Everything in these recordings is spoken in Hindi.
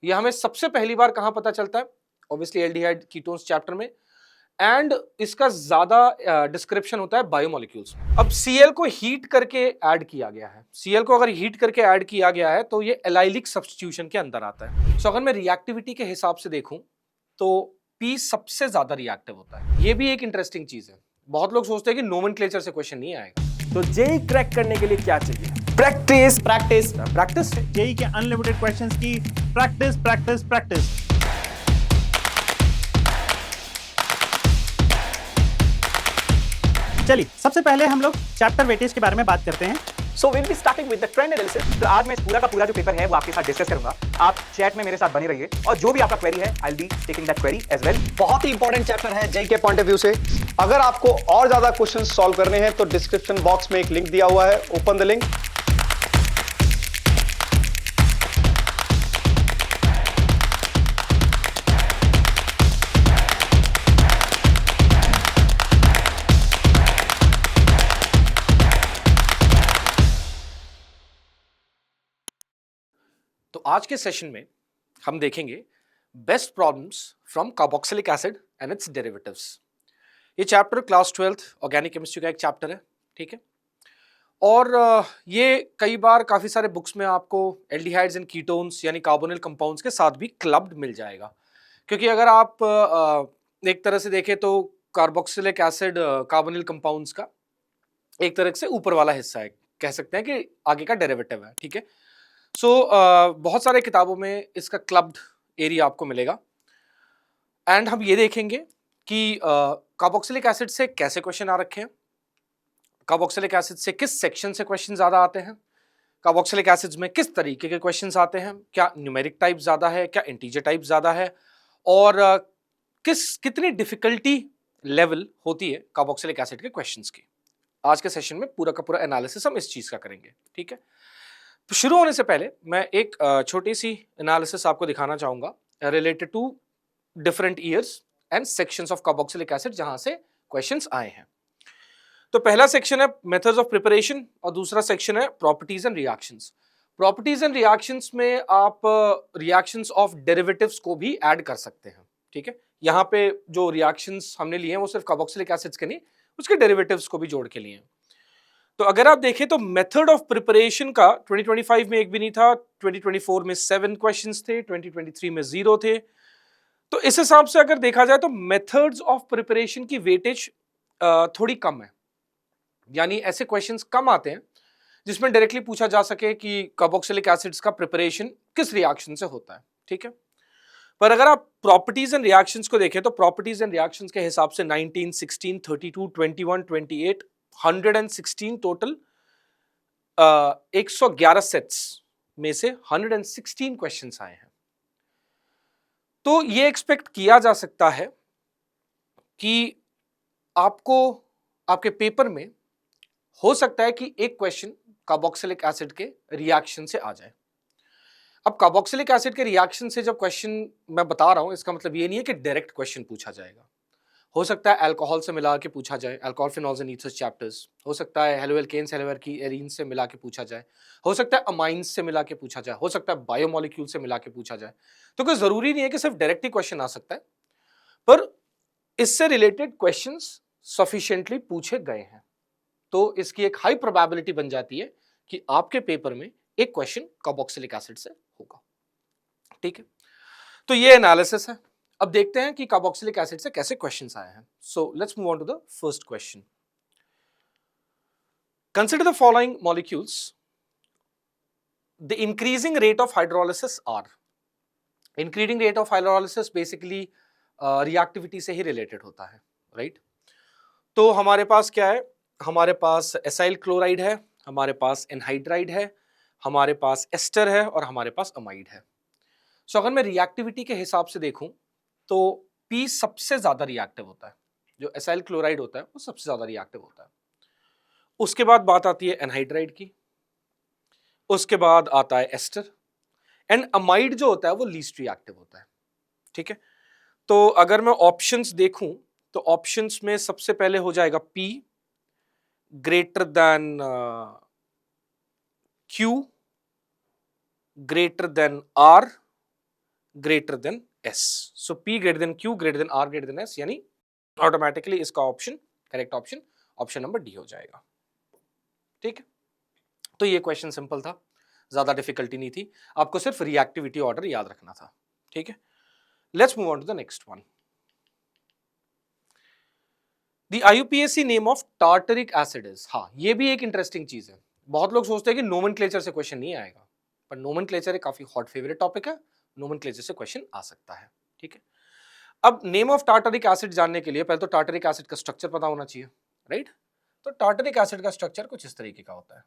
ये हमें सबसे पहली बार कहां पता चलता है? ऑब्वियसली एल्डिहाइड कीटोन्स चैप्टर में, एंड इसका ज्यादा डिस्क्रिप्शन होता है बायोमोलिक्यूल्स। अब Cl को हीट करके ऐड किया गया है। Cl को अगर हीट करके ऐड किया गया है तो ये एलाइलिक सब्स्टिट्यूशन के अंदर आता है। सो अगर मैं रिएक्टिविटी के हिसाब से देखूं तो P सबसे ज्यादा रिएक्टिव होता है। ये भी एक इंटरेस्टिंग चीज है। बहुत लोग सोचते हैं कि नोमेनक्लेचर से क्वेश्चन नहीं आएगा। तो जेई क्रैक करने के लिए क्या चाहिए? Practice practice. प्रैक्टिस से जेई के अनलिमिटेड क्वेश्चंस की प्रैक्टिस प्रैक्टिस प्रैक्टिस। चलिए सबसे पहले हम लोग चैप्टर वेटेज के बारे में बात करते हैं। So will be starting with the trend analysis. तो आज मैं पूरा का पूरा जो पेपर है वो आपके साथ डिस्कस करूंगा। आप चैट में मेरे साथ बने रहिए और जो भी आपका क्वेरी है I will be taking that query as well. बहुत ही इंपॉर्टेंट चैप्टर है जेई के पॉइंट ऑफ व्यू से। अगर आपको और ज्यादा क्वेश्चंस सॉल्व करने हैं तो डिस्क्रिप्शन बॉक्स में एक लिंक दिया हुआ है, ओपन द लिंक। तो आज के सेशन में हम देखेंगे best problems from carboxylic acid and its derivatives. ये chapter class 12th organic chemistry का एक चैप्टर है, ठीक है। और ये कई बार काफ़ी सारे बुक्स में आपको एल्डिहाइड्स एंड कीटोन्स यानी कार्बोनिल कंपाउंड्स के साथ भी क्लब्ड मिल जाएगा। क्योंकि अगर आप एक तरह से देखें तो कार्बोक्सिलिक एसिड कार्बोनिल कंपाउंड्स का एक तरह से ऊपर वाला हिस्सा है, कह सकते हैं कि आगे का डेरिवेटिव है, ठीक है। सो बहुत सारे किताबों में इसका क्लब्ड एरिया आपको मिलेगा। एंड हम ये देखेंगे कि कार्बोक्सिलिक एसिड से कैसे क्वेश्चन आ रखे हैं, कार्बोक्सिलिक एसिड से किस सेक्शन से क्वेश्चन ज्यादा आते हैं, कार्बोक्सिलिक एसिड्स में किस तरीके के क्वेश्चंस आते हैं, क्या न्यूमेरिक टाइप ज्यादा है, क्या इंटीजर टाइप ज्यादा है, और कितनी डिफिकल्टी लेवल होती है कार्बोक्सिलिक एसिड के क्वेश्चंस की। आज के सेशन में पूरा का पूरा एनालिसिस हम इस चीज का करेंगे, ठीक है। तो शुरू होने से पहले मैं एक छोटी सी एनालिसिस आपको दिखाना चाहूंगा related to different years and sections of carboxylic acid जहां से क्वेश्चंस आए हैं। तो पहला सेक्शन है मेथड्स ऑफ प्रिपरेशन और दूसरा सेक्शन है properties and reactions. Properties and reactions में आप रिएक्शंस ऑफ डेरिवेटिव्स को भी ऐड कर सकते हैं, ठीक है। यहाँ पे जो रिएक्शंस हमने लिए हैं वो सिर्फ कार्बोक्सिलिक एसिड्स के नहीं, उसके डेरिवेटिव्स को भी जोड़ के लिए हैं। तो अगर आप देखें तो मेथड ऑफ प्रिपरेशन का 2025 में एक भी नहीं था, 2024 में 7 क्वेश्चंस थे, 2023 में 0 थे। तो इस हिसाब से अगर देखा जाए तो मेथड्स ऑफ प्रिपरेशन की वेटेज थोड़ी कम है, यानी ऐसे क्वेश्चंस कम आते हैं जिसमें डायरेक्टली पूछा जा सके कि कार्बोक्सिलिक एसिड्स का प्रिपरेशन किस रिएक्शन से होता है, ठीक है। पर अगर आप प्रॉपर्टीज एंड रिएक्शंस को देखें तो प्रॉपर्टीज एंड रिएक्शंस के हिसाब से 19, 16, 32, 21, 28, 116 टोटल 111 सेट्स में से 116 क्वेश्चंस आए हैं। तो ये एक्सपेक्ट किया जा सकता है कि आपको आपके पेपर में हो सकता है कि एक क्वेश्चन कार्बोक्सिलिक एसिड के रिएक्शन से आ जाए। अब कार्बोक्सिलिक एसिड के रिएक्शन से जब क्वेश्चन मैं बता रहा हूं, इसका मतलब ये नहीं है कि डायरेक्ट क्वेश्चन पूछा जाएगा। हो सकता है अल्कोहल से मिला के पूछा जाए, alcohol phenols and ethers chapters. हो सकता है हेलोएल्केन्स हेलोएल्कीन्स से मिला के पूछा जाए, हो सकता है अमाइंस से मिला के पूछा जाए, हो सकता है बायोमोलिक्यूल से मिला के पूछा जाए। तो कोई जरूरी नहीं है कि सिर्फ डायरेक्ट ही क्वेश्चन आ सकता है, पर इससे रिलेटेड क्वेश्चंस सफिशिएंटली पूछे गए हैं तो इसकी एक हाई प्रोबेबिलिटी बन जाती है कि आपके पेपर में एक क्वेश्चन कार्बोक्सिलिक एसिड से होगा, ठीक है। तो ये एनालिसिस है। अब देखते हैं कि कार्बोक्सिलिक एसिड से कैसे क्वेश्चंस आए हैं। So let's move on to the first question. Consider the following molecules, the increasing rate of hydrolysis are. Increasing rate of hydrolysis basically reactivity से ही रिलेटेड होता है, राइट। तो हमारे पास क्या है, हमारे पास एसाइल क्लोराइड है, हमारे पास एनहाइड्राइड है, हमारे पास एस्टर है और हमारे पास अमाइड है। सो अगर मैं रिएक्टिविटी के हिसाब से देखूं तो P सबसे ज्यादा रिएक्टिव होता है। जो एसाइल क्लोराइड होता है वो सबसे ज्यादा रिएक्टिव होता है। उसके बाद बात आती है एनहाइड्राइड की, उसके बाद आता है एस्टर, एंड अमाइड जो होता है वो लीस्ट रिएक्टिव होता है, ठीक है। तो अगर मैं ऑप्शंस देखूं तो ऑप्शंस में सबसे पहले हो जाएगा P greater than Q, greater than R greater than S. So P greater than Q greater than R greater than S, यानी ऑटोमेटिकली इसका option, correct option, option number D हो जाएगा। ठीक है, तो ये क्वेश्चन सिंपल था, ज्यादा डिफिकल्टी नहीं थी, आपको सिर्फ रिएक्टिविटी ऑर्डर याद रखना था। ठीक है, let's move on to the next one. The IUPAC name of tartaric acid is, हाँ ये भी एक इंटरेस्टिंग चीज है। बहुत लोग सोचते हैं कि नोमेनक्लेचर से क्वेश्चन नहीं आएगा, पर नोमेनक्लेचर एक काफी हॉट फेवरेट टॉपिक है, नोमेनक्लेचर से क्वेश्चन आ सकता है। ठीक है, अब नेम ऑफ टार्टरिक एसिड जानने के लिए पहले तो टार्टरिक एसिड का स्ट्रक्चर पता होना चाहिए, राइट? तो टार्टरिक एसिड का स्ट्रक्चर कुछ इस तरीके का होता है।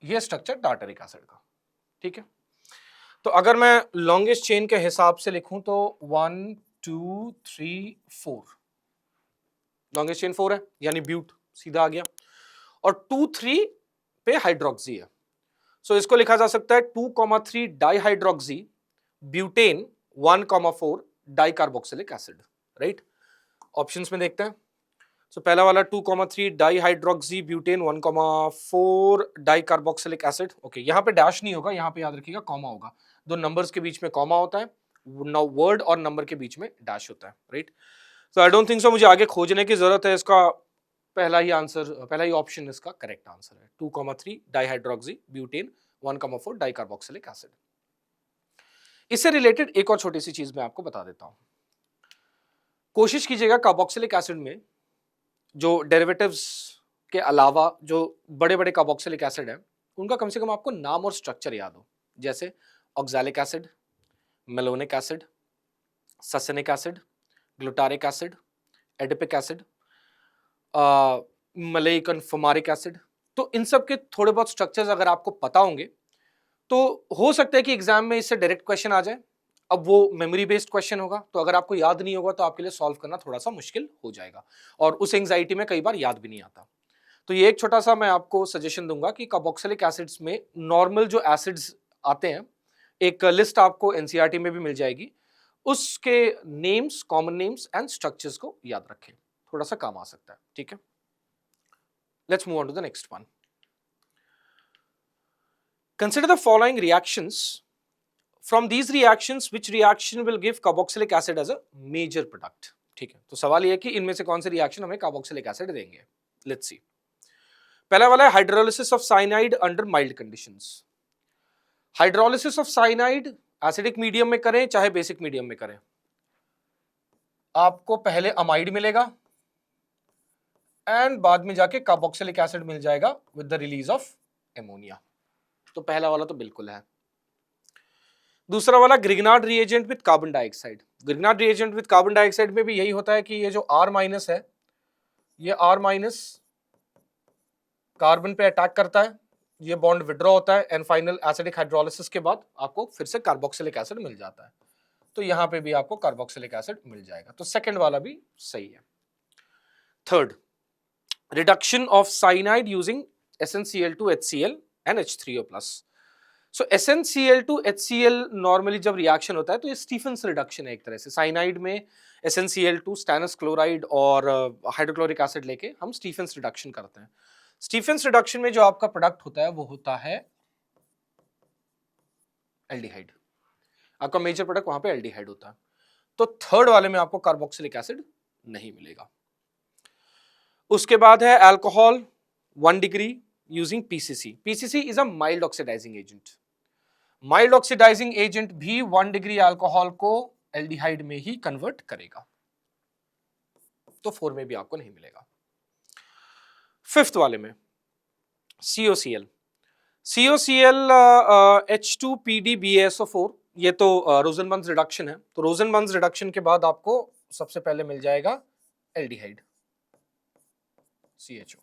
ये स्ट्रक्चर टार्टरिक एसिड का। ठीक है, तो अगर मैं लॉन्गेस्ट चेन के हिसाब से लिखूं तो 1 2 3 4, लॉन्गेस्ट चेन 4 है, यानी ब्यूट सीधा आ गया, और 2 3 पे हाइड्रोक्सी है। सो इसको लिखा जा सकता है 2,3 dihydroxy butane 1,4 dicarboxylic acid, right? Options में देखते हैं। सो पहला वाला 2,3 dihydroxy butane 1,4 dicarboxylic acid. Okay, यहाँ पे डैश नहीं होगा, यहाँ पे याद रखिएगा कॉमा होगा, दो नंबर्स के बीच में कॉमा होता है, वर्ड और नंबर के बीच में डैश होता है, right? So I don't think so मुझे आगे खोजने की जरूरत है, इसका पहला ही आंसर, पहला ही ऑप्शन इसका करेक्ट आंसर है, 2,3 डाईहाइड्रोक्सी ब्यूटेन 1,4 डाइकार्बोक्सिलिक एसिड। इससे रिलेटेड एक और छोटी सी चीज मैं आपको बता देता हूं। कोशिश कीजिएगा कार्बोक्सिलिक एसिड में जो डेरिवेटिव्स के अलावा जो बड़े बड़े कार्बोक्सिलिक एसिड है उनका कम से कम आपको नाम और स्ट्रक्चर याद हो, जैसे oxalic acid, malonic acid, succinic acid, glutaric acid, adipic acid, maleic and fumaric acid. तो इन सब के थोड़े बहुत स्ट्रक्चर्स अगर आपको पता होंगे तो हो सकता है कि एग्जाम में इससे डायरेक्ट क्वेश्चन आ जाए। अब वो मेमोरी बेस्ड क्वेश्चन होगा, तो अगर आपको याद नहीं होगा तो आपके लिए सॉल्व करना थोड़ा सा मुश्किल हो जाएगा, और उस एंजाइटी में कई बार याद भी नहीं आता। तो ये एक छोटा सा मैं आपको सजेशन दूंगा कि कार्बोक्सिलिक एसिड्स में नॉर्मल जो एसिड्स आते हैं, एक लिस्ट आपको एनसीईआरटी में भी मिल जाएगी, उसके names, common names and structures को याद रखें, थोड़ा सा काम आ सकता है। ठीक है, let's move on to the next one. Consider the following reactions. From these reactions, which reaction will give carboxylic acid as a major product? ठीक है, तो सवाल ये है कि इनमें से कौन से रिएक्शन हमें कार्बोक्सिलिक एसिड देंगे। लेट्स सी, पहला वाला है hydrolysis of cyanide under mild conditions. Hydrolysis of cyanide acidic medium में करें चाहे बेसिक मीडियम में करें, आपको पहले अमाइड मिलेगा एंड बाद में जाके कार्बोक्सिलिक एसिड मिल जाएगा with the release of ammonia. तो पहला वाला तो बिल्कुल है। दूसरा वाला Grignard reagent with carbon dioxide. Grignard reagent with carbon dioxide में भी यही होता है कि ये जो R माइनस है, ये R माइनस कार्बन पे अटैक करता है, ये बॉन्ड विड्रॉ होता है एंड फाइनल एसिडिक हाइड्रोलिसिस के बाद आपको फिर से कार्बोक्सिलिक एसिड मिल जाता है। तो यहां पे भी आपको कार्बोक्सिलिक एसिड मिल जाएगा, तो सेकंड वाला भी सही है। Third, reduction of cyanide using SnCl2 HCl and H3O+। So SnCl2 HCl normally जब रिएक्शन होता है तो ये स्टीफेंस रिडक्शन है एक तरह से। साइनाइड में SnCl2 स्टैनस क्लोराइड और हाइड्रोक्लोरिक एसिड लेके हम स्टीफेंस रिडक्शन करते हैं। स्टीफेंस रिडक्शन में जो आपका प्रोडक्ट होता है वो होता है एल्डिहाइड, आपका मेजर प्रोडक्ट वहां पे एल्डिहाइड होता है। तो थर्ड वाले में आपको कार्बोक्सिलिक एसिड नहीं मिलेगा। उसके बाद है alcohol 1 degree using PCC। PCC is a mild oxidising agent. Mild oxidising agent भी 1 डिग्री अल्कोहल को एल्डिहाइड में ही कन्वर्ट करेगा, तो 4 में भी आपको नहीं मिलेगा। फिफ्थ वाले में COCl। COCl H2PDBaSO4, ये तो रोजनबर्न्स रिडक्शन है। तो रोजनबर्न्स रिडक्शन के बाद आपको सबसे पहले मिल जाएगा aldehyde CHO।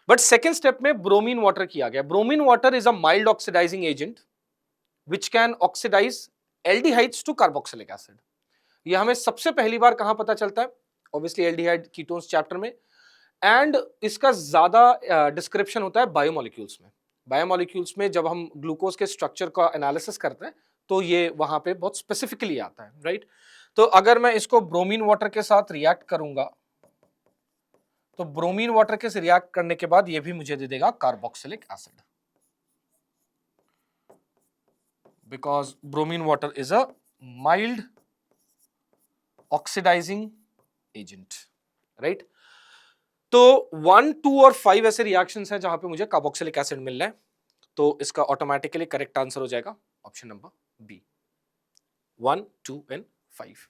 But second step में ब्रोमीन वाटर किया गया। Bromine water is a mild oxidising agent which can oxidise aldehydes to carboxylic acid. ये हमें सबसे पहली बार कहां पता चलता है? ऑब्वियसली एल्डिहाइड कीटोन्स चैप्टर में, एंड इसका ज्यादा डिस्क्रिप्शन होता है बायोमोलिक्यूल्स में। बायोमोलिक्यूल्स में जब हम ग्लूकोज के स्ट्रक्चर का एनालिसिस करते हैं तो ये वहां पे बहुत स्पेसिफिकली आता है, राइट? तो अगर मैं इसको ब्रोमीन वाटर के साथ रिएक्ट करूंगा तो ब्रोमीन वाटर के से रिएक्ट करने के बाद ये भी मुझे दे देगा carboxylic acid, because bromine water is a mild oxidising agent, right. तो 1, 2 और 5 ऐसे रिएक्शंस हैं जहां पे मुझे कार्बोक्सिलिक एसिड मिल रहा है, तो इसका ऑटोमेटिकली करेक्ट आंसर हो जाएगा ऑप्शन नंबर बी, 1, 2 एंड 5।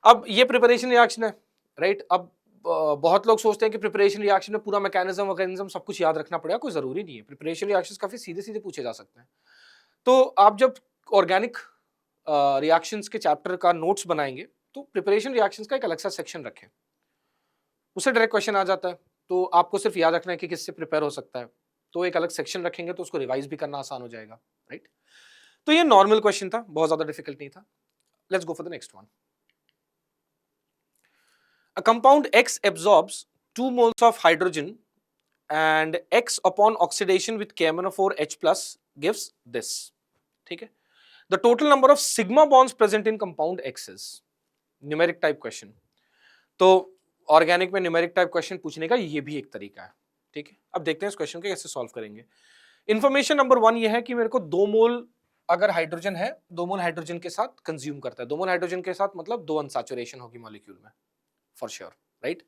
अब ये प्रिपरेशन रिएक्शन है, राइट। अब बहुत लोग सोचते हैं कि प्रिपरेशन रिएक्शन में पूरा मैकेनिज्म सब कुछ याद रखना पड़ेगा, कोई जरूरी नहीं है। प्रिपरेशन रिएक्शंस काफी सीधे सीधे पूछे जा सकते हैं। तो आप जब ऑर्गेनिक रिएक्शंस के चैप्टर का नोट्स बनाएंगे तो प्रिपरेशन रिएक्शंस का एक अलग सा सेक्शन रखें, उससे डायरेक्ट क्वेश्चन आ जाता है। तो आपको सिर्फ याद रखना है कि किससे प्रिपेयर हो सकता है, तो एक अलग सेक्शन रखेंगे तो उसको रिवाइज भी करना आसान हो जाएगा, राइट। तो ये नॉर्मल क्वेश्चन था, बहुत ज्यादा डिफिकल्ट नहीं था। Let's go for the next one. A compound X absorbs 2 moles of hydrogen and X upon oxidation with KMnO4H plus gives this, ठीक है। The total number of sigma bonds present in compound X is numeric type question। तो ऑर्गेनिक में न्यूमेरिक टाइप क्वेश्चन पूछने का ये भी एक तरीका है, ठीक है। अब देखते हैं इस क्वेश्चन को कैसे सॉल्व करेंगे। इंफॉर्मेशन नंबर 1 ये है कि मेरे को 2 मोल अगर हाइड्रोजन है, 2 मोल हाइड्रोजन के साथ कंज्यूम करता है। 2 मोल हाइड्रोजन के साथ मतलब 2 अनसैचुरेशन होगी मॉलिक्यूल में, फॉर श्योर, राइट।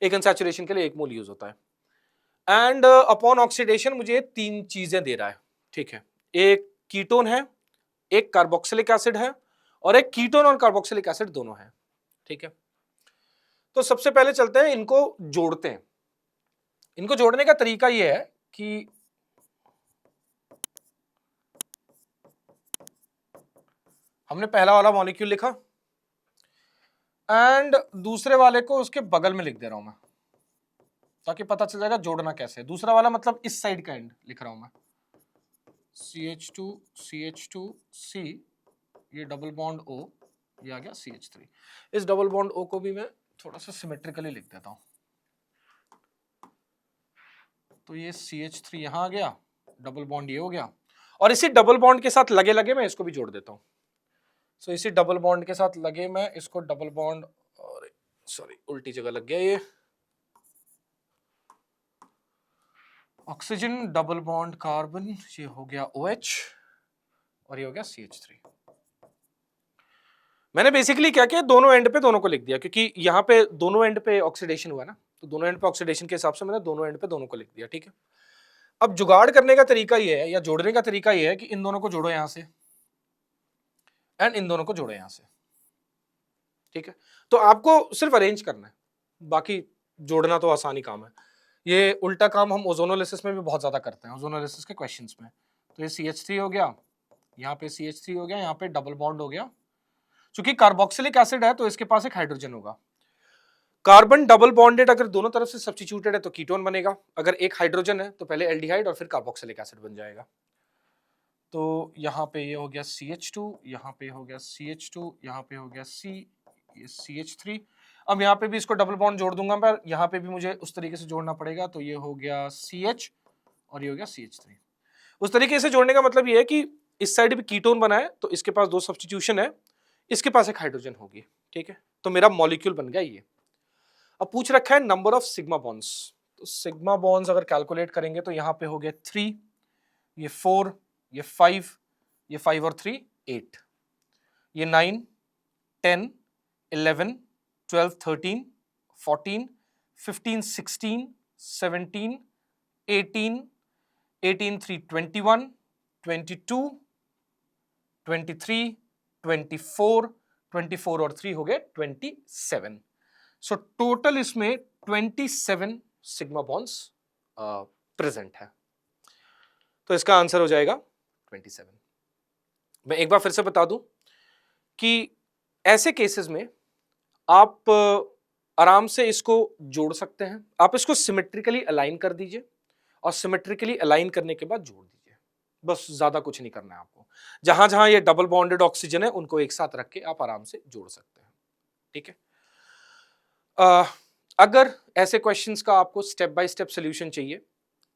एक अनसैचुरेशन के लिए 1 मोल यूज होता है। एंड अपॉन ऑक्सीडेशन मुझे 3 चीजें दे रहा है, ठीक है। एक कीटोन है, एक कार्बोक्सिलिक एसिड है, और एक कीटोन और कार्बोक्सिलिक एसिड दोनों है, ठीक है। तो सबसे पहले चलते हैं, इनको जोड़ते हैं। इनको जोड़ने का तरीका यह है कि हमने पहला वाला मॉलिक्यूल लिखा एंड दूसरे वाले को उसके बगल में लिख दे रहा हूं मैं, ताकि पता चल जाएगा जोड़ना कैसे है। दूसरा वाला मतलब इस साइड का एंड लिख रहा हूं मैं, CH2 CH2 C, ये डबल बॉन्ड O, ये आ गया CH3। इस डबल बॉन्ड O को भी मैं थोड़ा सा सिमेट्रिकली लिख देता हूं, तो ये CH3 यहां आ गया, डबल बॉन्ड ये हो गया, और इसी डबल बॉन्ड के साथ लगे लगे मैं इसको भी जोड़ देता हूं। सो इसी डबल बॉन्ड के साथ लगे मैं इसको डबल बॉन्ड, और सॉरी उल्टी जगह लग गया, ये ऑक्सीजन डबल बॉन्ड कार्बन, ये हो गया OH, और ये हो गया CH3। मैंने बेसिकली क्या किया, दोनों एंड पे दोनों को लिख दिया, क्योंकि यहाँ पे दोनों एंड पे ऑक्सीडेशन हुआ ना, तो दोनों एंड पे ऑक्सीडेशन के हिसाब से मैंने दोनों एंड पे दोनों को लिख दिया, ठीक है। अब जुगाड़ करने का तरीका ये है, या जोड़ने का तरीका ये है कि इन दोनों को जोड़ो यहां से एंड इन दोनों को जोड़ो यहां से, ठीक है। तो आपको सिर्फ अरेंज करना है, बाकी जोड़ना तो आसानी काम है। ये उल्टा काम हम ओजोनोलिसिस में भी बहुत ज्यादा करते हैं, ओजोनोलिसिस के क्वेश्चंस में। तो ये CH3 हो गया, यहाँ पे CH3 हो गया, यहाँ पे डबल बॉन्ड हो गया। चूंकि कार्बोक्सिलिक एसिड है तो इसके पास एक हाइड्रोजन होगा। कार्बन डबल बॉन्डेड अगर दोनों तरफ से सब्स्टिट्यूटेड है तो कीटोन बनेगा, अगर एक हाइड्रोजन है तो पहले एल्डिहाइड और फिर कार्बोक्सिलिक एसिड बन जाएगा। तो यहाँ पे ये हो गया CH2, यहाँ पे हो गया CH2, यहाँ पे हो गया C, ये CH3। अब यहाँ पे भी इसको डबल बॉन्ड जोड़ दूंगा, पर यहाँ पे भी मुझे उस तरीके से जोड़ना पड़ेगा, तो ये हो गया CH और ये हो गया CH3। उस तरीके से जोड़ने का मतलब ये है कि इस साइड भी कीटोन बना है तो इसके पास 2 सब्स्टिट्यूशन है, इसके पास एक हाइड्रोजन होगी, ठीक है। तो मेरा मॉलिक्यूल बन गया ये। अब पूछ रखा है नंबर ऑफ सिग्मा बॉन्ड्स, तो सिग्मा बॉन्ड्स अगर कैलकुलेट करेंगे तो यहाँ पे हो गया 3, ये 4, ये 5, ये 5 और 3 8, ये 9, 10, 11, 12, 13, 14, 15, 16, 17, 18, 18, 3, 21, 22, 23, 24, 24 और 3 हो गए 27। सो टोटल इसमें 27 सिग्मा बॉन्ड्स प्रेजेंट है, तो इसका आंसर हो जाएगा 27। मैं एक बार फिर से बता दूं कि ऐसे केसेस में आप आराम से इसको जोड़ सकते हैं। आप इसको सिमेट्रिकली अलाइन कर दीजिए और सिमेट्रिकली अलाइन करने के बाद जोड़ दीजिए, बस ज्यादा कुछ नहीं करना है आपको। जहां जहां ये डबल बॉन्डेड ऑक्सीजन है उनको एक साथ रख के आप आराम से जोड़ सकते हैं, ठीक है। अगर ऐसे क्वेश्चंस का आपको स्टेप बाय स्टेप सोल्यूशन चाहिए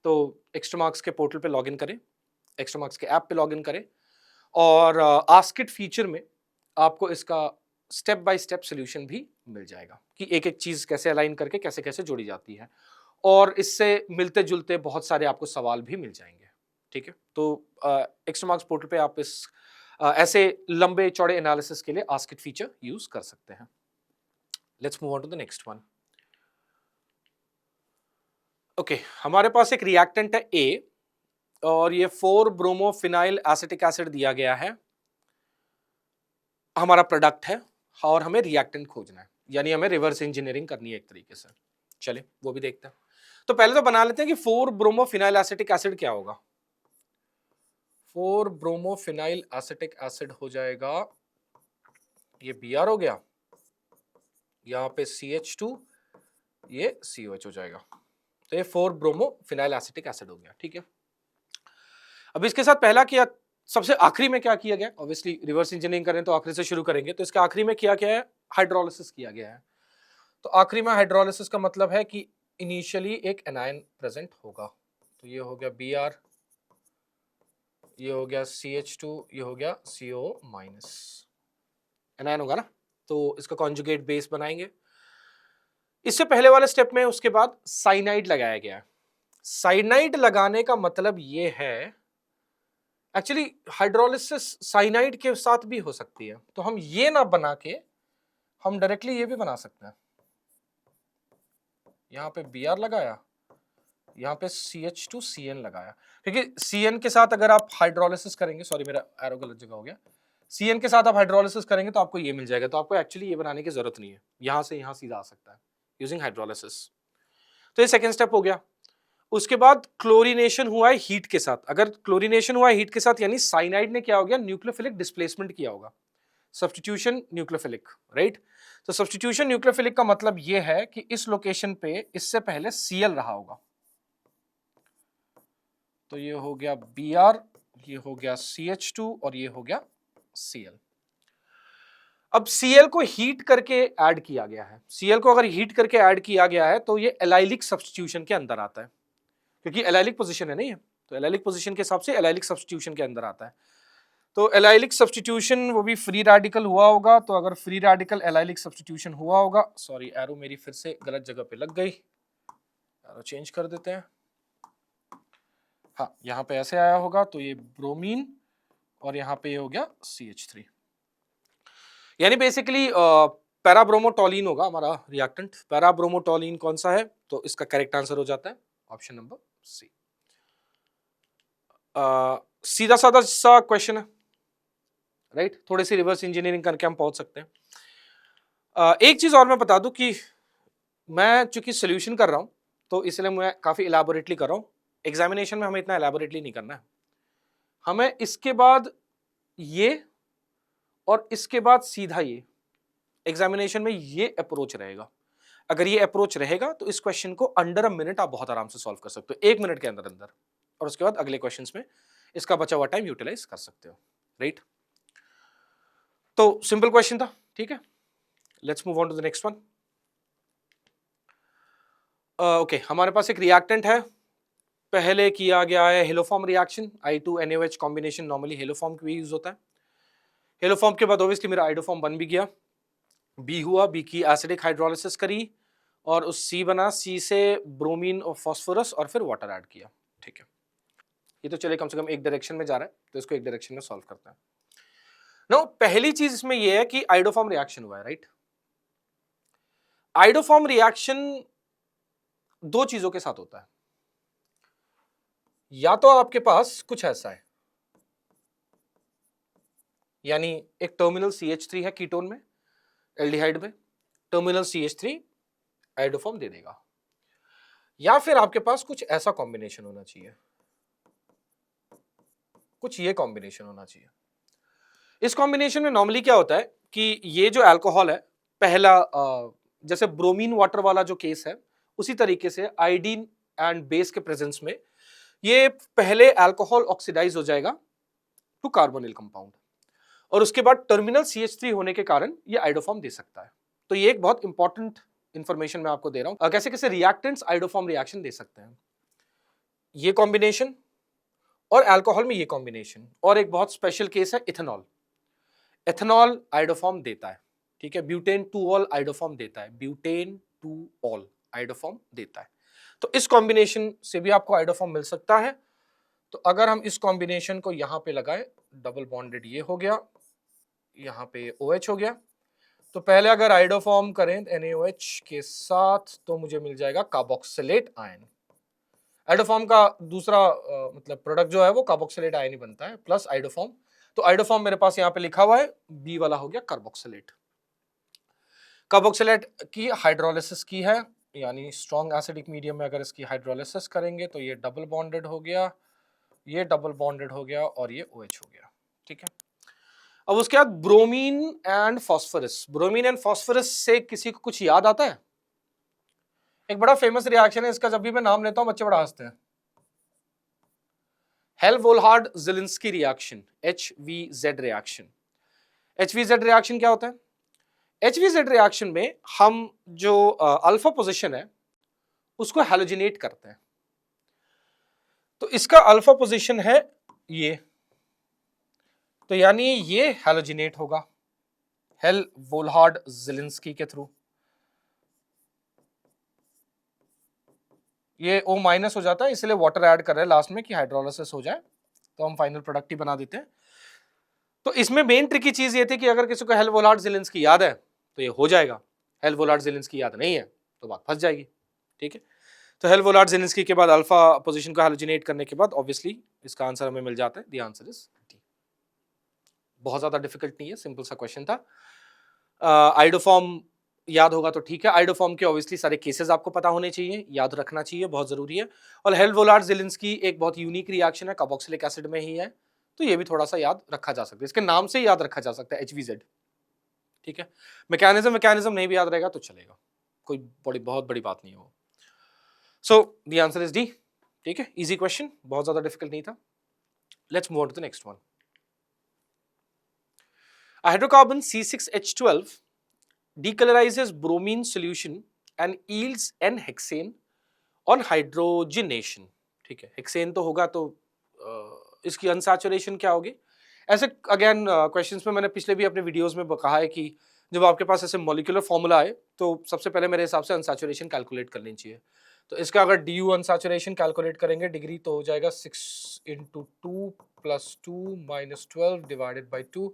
तो एक्स्ट्रा मार्क्स के पोर्टल पे लॉगिन करें, एक्स्ट्रा मार्क्स के ऐप पे लॉगिन करें, और आस्क इट फीचर में आपको इसका स्टेप बाय स्टेप सोल्यूशन भी मिल जाएगा कि एक एक चीज कैसे अलाइन करके कैसे कैसे जोड़ी जाती है, और इससे मिलते जुलते बहुत सारे आपको सवाल भी मिल जाएंगे। ठीक है, तो एक्स्ट्रा मार्क्स पोर्टल पे आप इस ऐसे लंबे चौड़े एनालिसिस के लिए आस्क इट फीचर यूज कर सकते हैं। Let's move on to the next one. Okay, हमारे पास एक रिएक्टेंट है ए और ये 4-ब्रोमोफिनाइल एसिटिक एसिड दिया गया है, हमारा प्रोडक्ट है और हमें रिएक्टेंट खोजना है, यानी हमें रिवर्स इंजीनियरिंग करनी है एक तरीके से। चलिए वो भी देखते हैं। तो पहले तो बना लेते हैं कि 4-ब्रोमोफिनाइल एसिटिक एसिड क्या होगा। 4-ब्रोमोफिनाइल एसिटिक एसिड हो जाएगा, ये Br हो गया, यहाँ पे CH2, ये COH हो जाएगा, तो ये 4-ब्रोमोफिनाइल एसिटिक एसिड हो गया। ठीक है, अब इसके साथ पहला किया, सबसे आखिरी में क्या किया गया, ऑब्वियसली रिवर्स इंजीनियरिंग करें तो आखिरी से शुरू करेंगे, तो इसके आखिरी में किया क्या है, हाइड्रोलिसिस किया गया है। तो आखिरी में हाइड्रोलिसिस का मतलब है कि इनिशियली एक एनायन प्रेजेंट होगा, तो ये हो गया Br, ये हो गया CH2, ये हो गया CO-, एनायन होगा ना, तो इसका कॉन्जुगेट बेस बनाएंगे। इससे पहले वाले स्टेप में उसके बाद साइनाइड लगाया गया है। साइनाइड लगाने का मतलब ये है, एक्चुअली हाइड्रोलिसिस साइनाइड के साथ भी हो सकती है, तो हम ये ना बना के हम डायरेक्टली ये भी बना सकते हैं। यहां पे Br लगाया, यहाँ पे CH2Cn लगाया, क्योंकि Cn के साथ अगर आप हाइड्रोलिसिस करेंगे, सॉरी मेरा एरो गलत जगह हो गया, Cn के साथ आप हाइड्रोलिसिस करेंगे तो आपको ये मिल जाएगा, तो आपको एक्चुअली ये बनाने की जरूरत नहीं है, यहाँ से यहाँ सीधा आ सकता है यूजिंग हाइड्रोलिसिस। तो ये सेकेंड स्टेप हो गया। उसके बाद क्लोरीनेशन हुआ है हीट के साथ। अगर क्लोरीनेशन हुआ है हीट के साथ यानी साइनाइड ने क्या हो गया, न्यूक्लियोफिलिक डिस्प्लेसमेंट किया होगा, सब्स्टिट्यूशन न्यूक्लियोफिलिक, राइट। तो सब्स्टिट्यूशन न्यूक्लियोफिलिक का मतलब ये है कि इस लोकेशन पे इससे पहले Cl रहा होगा, तो ये हो गया Br, ये हो गया CH2 और ये हो गया Cl। अब Cl को हीट करके ऐड किया गया है। Cl को अगर हीट करके ऐड किया गया है तो ये एलाइलिक सब्स्टिट्यूशन के अंदर आता है, क्योंकि एलाइलिक पोजीशन है नहीं है, तो एलाइलिक पोजीशन के हिसाब से एलाइलिक सब्स्टिट्यूशन के अंदर आता है। तो एलाइलिक सब्स्टिट्यूशन वो भी फ्री रेडिकल हुआ होगा, तो अगर फ्री रेडिकल एलाइलिक सब्स्टिट्यूशन हुआ होगा, सॉरी एरो मेरी फिर से गलत जगह पे लग गई, एरो चेंज कर देते हैं। हाँ, यहाँ पे ऐसे आया होगा, तो ये ब्रोमीन और यहाँ पे ये हो गया CH3, यानी बेसिकली पैराब्रोमोटोलिन होगा हमारा रिएक्टेंट। पैराब्रोमोटोलिन कौन सा है, तो इसका करेक्ट आंसर हो जाता है ऑप्शन नंबर सी। सीधा साधा सा क्वेश्चन है, राइट। थोड़ी सी रिवर्स इंजीनियरिंग करके हम पहुंच सकते हैं। एक चीज और मैं बता दूं कि मैं चूंकि सोल्यूशन कर रहा हूं तो इसलिए मैं काफी इलैबोरेटली कर रहा हूं, एग्जामिनेशन में हमें इतना इलैबोरेटली नहीं करना है, हमें इसके बाद ये और इसके बाद सीधा ये, एग्जामिनेशन में ये अप्रोच रहेगा। अगर ये अप्रोच रहेगा तो इस क्वेश्चन को अंडर अ मिनट आप बहुत आराम से सॉल्व कर सकते हो, 1 मिनट के अंदर अंदर, और उसके बाद अगले क्वेश्चंस में इसका बचा हुआ टाइम यूटिलाइज कर सकते हो, राइट। तो सिंपल क्वेश्चन था, ठीक है। Let's move on to the next one. Okay, हमारे पास एक रिएक्टेंट है, पहले किया गया है haloform reaction, I2NaOH combination normally haloform के भी यूज होता है। हेलोफॉर्म के बाद ऑब्वियसली मेरा आइडोफॉर्म बन भी गया, बी हुआ, बी की एसिडिक हाइड्रोलिसिस करी और उस सी बना, सी से ब्रोमीन और फास्फोरस और फिर वाटर ऐड किया, ठीक है। ये तो चले कम से कम एक डायरेक्शन में जा रहा है, तो इसको एक डायरेक्शन में सॉल्व करते हैं। नो, पहली चीज इसमें यह है कि आइडोफॉर्म रिएक्शन हुआ है, राइट। आइडोफॉर्म रिएक्शन 2 चीजों के साथ होता है, या तो आपके पास कुछ ऐसा है, यानी एक टर्मिनल CH3 है कीटोन में, एल्डिहाइड में, टर्मिनल CH3 आइडोफॉर्म दे देगा, या फिर आपके पास कुछ ऐसा कॉम्बिनेशन होना चाहिए, कुछ ये कॉम्बिनेशन होना चाहिए। इस कॉम्बिनेशन में नॉर्मली क्या होता है कि ये जो अल्कोहल है, पहला जैसे ब्रोमीन वाटर वाला जो केस है, उसी तरीके से आयोडीन एंड बेस के प्रेजेंस में ये पहले अल्कोहल ऑक्सीडाइज हो जाएगा टू कार्बोनिल कंपाउंड, और उसके बाद टर्मिनल CH3 होने के कारण ये आइडोफॉर्म दे सकता है। तो ये एक बहुत इंपॉर्टेंट इंफॉर्मेशन मैं आपको दे रहा हूं, कैसे कैसे रिएक्टेंट्स आइडोफॉर्म रिएक्शन दे सकते हैं। ये कॉम्बिनेशन और अल्कोहल में ये कॉम्बिनेशन, और एक बहुत स्पेशल केस है इथेनॉल, एथेनॉल आइडोफॉर्म देता है, ठीक है, ब्यूटेन टू ऑल आइडोफॉर्म देता है, ब्यूटेन टू ऑल आइडोफॉर्म देता है। तो इस कॉम्बिनेशन से भी आपको आइडोफॉर्म मिल सकता है। तो अगर हम इस कॉम्बिनेशन को यहां पे लगाएं, डबल बॉन्डेड ये हो गया, यहां पे OH हो गया, तो पहले अगर आइडोफॉर्म करें NaOH के साथ तो मुझे मिल जाएगा कार्बोक्सिलेट आयन। आइडोफॉर्म का दूसरा मतलब प्रोडक्ट जो है वो कार्बोक्सिलेट आयन ही बनता है प्लस आइडोफॉर्म। तो आइडोफॉर्म मेरे पास यहाँ पे लिखा हुआ है, बी वाला हो गया कार्बोक्सिलेट। कार्बोक्सिलेट की हाइड्रोलिसिस की है, यानी स्ट्रॉन्ग एसिडिक मीडियम में अगर इसकी हाइड्रोलिसिस करेंगे तो ये डबल बॉन्डेड हो गया, ये डबल बॉन्डेड हो गया और ये OH हो गया। ठीक है, अब उसके बाद bromine and phosphorus. Bromine and phosphorus से किसी को कुछ याद आता है? एक बड़ा फेमस रिएक्शन है इसका, जब भी मैं नाम लेता हूं बच्चे बड़ा हंसते हैं। Hell Volhard Zelinsky reaction, HVZ reaction. HVZ reaction क्या होता है? HVZ रिएक्शन में हम जो अल्फा पोजीशन है उसको हैलोजिनेट करते हैं। तो इसका अल्फा पोजीशन है ये, तो यानी ये हैलोजिनेट होगा हेल-वोल्हार्ड-ज़ेलिंस्की के थ्रू। ये O माइनस हो जाता है, इसलिए वाटर ऐड कर रहे हैं लास्ट में कि हाइड्रोलिसिस हो जाए, तो हम फाइनल प्रोडक्ट ही बना देते हैं। तो इसमें मेन ट्रिकी चीज ये थी कि अगर किसी को हेल-वोल्हार्ड-ज़ेलिंस्की याद है तो ये हो जाएगा, हेल-वोल्हार्ड-ज़ेलिंस्की याद नहीं है तो बात फंस जाएगी। ठीक है, तो हेल-वोल्हार्ड-ज़ेलिंस्की के बाद अल्फा पोजीशन को हैलोजिनेट करने के बाद ऑब्वियसली इसका आंसर हमें मिल जाता है, द आंसर इज डी। बहुत ज्यादा डिफिकल्ट नहीं है, सिंपल सा क्वेश्चन था। आइडोफॉर्म याद होगा तो ठीक है, आइडोफॉर्म के ऑब्वियसली सारे केसेस आपको पता होने चाहिए, याद रखना चाहिए, बहुत जरूरी है। और हेल-वोल्हार्ड-ज़ेलिंस्की एक बहुत यूनिक रिएक्शन है, कार्बोक्सिलिक एसिड में ही है, तो ये भी थोड़ा सा याद रखा जा सकता है, इसके नाम से याद रखा जा सकता है HVZ। ठीक है, मैकेनिज्म नहीं भी याद रहेगा तो चलेगा, कोई बहुत बड़ी बात नहीं है वो। So the answer is D. ठीक है, इजी क्वेश्चन, बहुत ज्यादा डिफिकल्ट नहीं था। Let's move on to the next one. Hydrocarbon C6H12 decolorizes bromine solution and yields N-hexane on hydrogenation। ठीक है, हेक्सेन तो होगा तो इसकी अनसैचुरेशन क्या होगी? ऐसे अगेन क्वेश्चंस में मैंने पिछले भी अपने वीडियोस में कहा है कि जब आपके पास ऐसे मॉलिक्यूलर फॉर्मूला आए तो सबसे पहले मेरे हिसाब से अनसैचुरेशन कैलकुलेट कर लेनी चाहिए। तो इसका अगर DU अनसैचुरेशन कैलकुलेट करेंगे डिग्री तो हो जाएगा 6 × 2 + 2 - 12 डिवाइडेड बाई 2,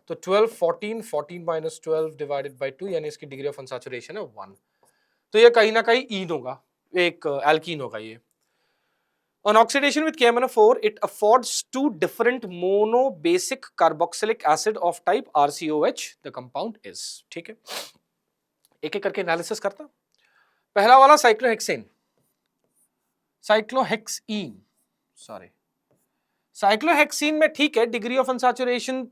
तो 12 14 14 - 12 डिवाइडेड बाई 2, यानी इसकी डिग्री ऑफ अनसैचुरेशन है 1। तो ये कहीं ना कहीं ईन होगा, एक एल्कीन होगा ये। On oxidation with KMnO4, it affords two different monobasic carboxylic acid of type RCOH. The compound is। ठीक है, एक एक करके एनालिसिस करता। पहला वाला साइक्लोहेक्सेन, साइक्लोहेक्सीन में ठीक है, डिग्री ऑफ अनसैचुरेशन